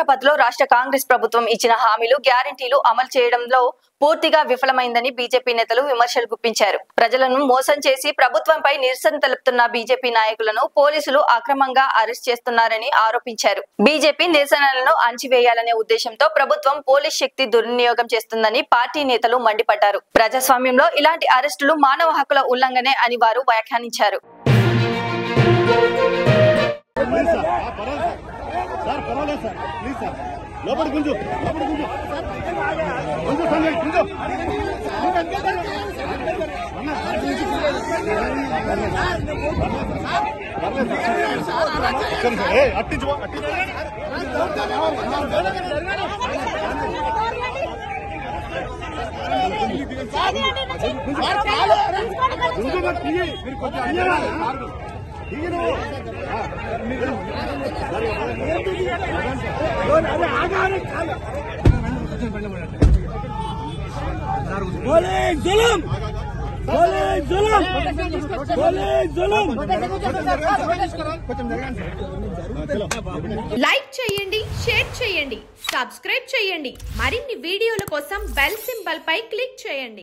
హైదరాబాద్ లో రాష్ట్ర కాంగ్రెస్ ప్రభుత్వం ఇచ్చిన హామీలు గ్యారెంటీలు అమలు చేయడంలో పూర్తిగా విఫలమైందని బీజేపీ నేతలు విమర్శలు గుప్పించారు. ప్రజలను మోసం చేసి ప్రభుత్వంపై నిరసన తెలుపుతున్న బీజేపీ నాయకులను పోలీసులు అక్రమంగా అరెస్ట్ చేస్తున్నారని ఆరోపించారు. బీజేపీ నిరసనలను అణచివేయాలనే ఉద్దేశంతో ప్రభుత్వం పోలీస్ శక్తి దుర్వినియోగం చేస్తుందని పార్టీ నేతలు మండిపడ్డారు. ప్రజాస్వామ్యంలో ఇలాంటి అరెస్టులు మానవ హక్కుల ఉల్లంఘనే అని వారు వ్యాఖ్యానించారు. లైక్ చేయండి, షేర్ చేయండి, సబ్స్క్రైబ్ చేయండి. మరిన్ని వీడియోల కోసం బెల్ సింబల్ పై క్లిక్ చేయండి.